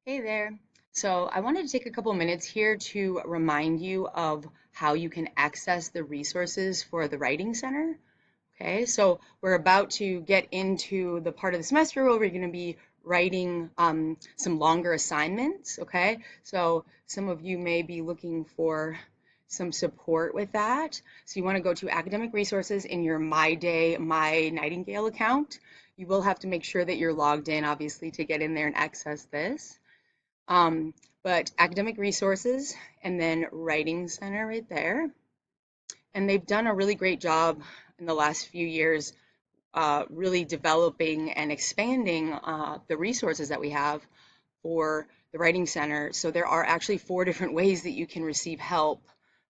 Hey there. So I wanted to take a couple minutes here to remind you of how you can access the resources for the Writing Center. Okay, so we're about to get into the part of the semester where we're going to be writing some longer assignments. Okay, so some of you may be looking for some support with that. So you want to go to academic resources in your My Day, My Nightingale account. You will have to make sure that you're logged in, obviously, to get in there and access this. Um, but academic resources and then writing center right there. And they've done a really great job in the last few years, really developing and expanding the resources that we have for the writing center. So there are actually four different ways that you can receive help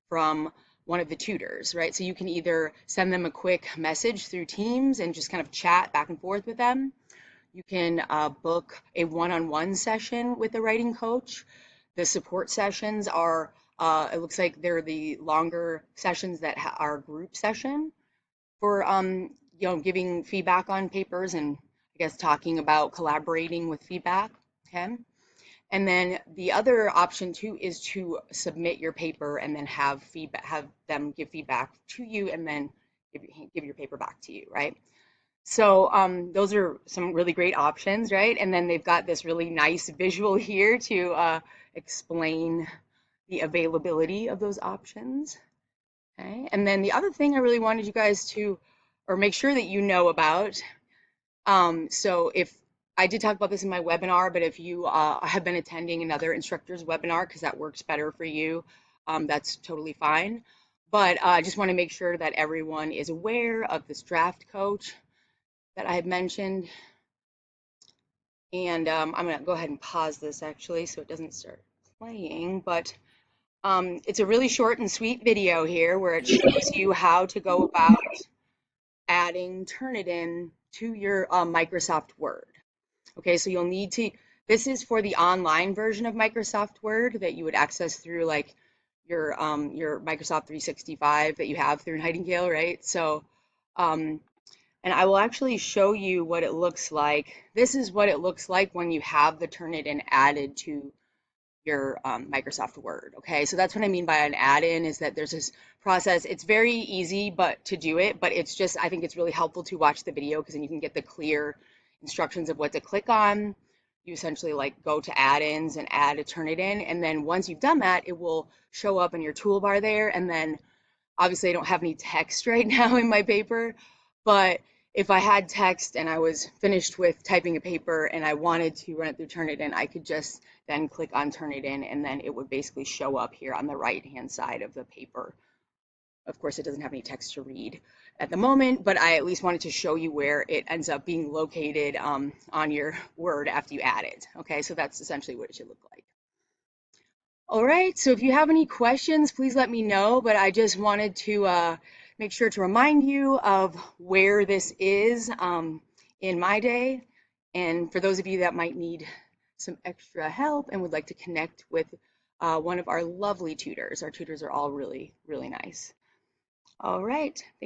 from one of the tutors, right? So you can either send them a quick message through Teams and just kind of chat back and forth with them. You can book a one-on-one session with a writing coach. The support sessions are, it looks like they're the longer sessions that are group session for, giving feedback on papers and I guess talking about collaborating with feedback. Okay. And then the other option too is to submit your paper and then have feedback, have them give feedback to you and then give your paper back to you, right? So those are some really great options, right? And then they've got this really nice visual here to explain the availability of those options. Okay. And then the other thing I really wanted you guys to, or make sure that you know about, so if I did talk about this in my webinar, but if you have been attending another instructor's webinar because that works better for you, that's totally fine. But I just want to make sure that everyone is aware of this draft coach that I had mentioned. And I'm going to go ahead and pause this actually so it doesn't start playing. But it's a really short and sweet video here where it shows you how to go about adding Turnitin to your Microsoft Word. Okay, so you'll need to, this is for the online version of Microsoft Word that you would access through like your Microsoft 365 that you have through Nightingale, right? So um, and I will actually show you what it looks like. This is what it looks like when you have the Turnitin added to your Microsoft Word. Okay, so that's what I mean by an add-in is that there's this process. It's very easy but to do it, but it's just I think it's really helpful to watch the video because then you can get the clear instructions of what to click on. You essentially like go to add-ins and add a Turnitin, and then once you've done that, it will show up in your toolbar there, and then obviously I don't have any text right now in my paper, but if I had text and I was finished with typing a paper and I wanted to run it through Turnitin, I could just then click on Turnitin and then it would basically show up here on the right hand side of the paper. Of course, it doesn't have any text to read at the moment, but I at least wanted to show you where it ends up being located on your Word after you add it. Okay, so that's essentially what it should look like. All right, so if you have any questions, please let me know, but I just wanted to make sure to remind you of where this is in my day. And for those of you that might need some extra help and would like to connect with one of our lovely tutors, our tutors are all really, really nice. All right.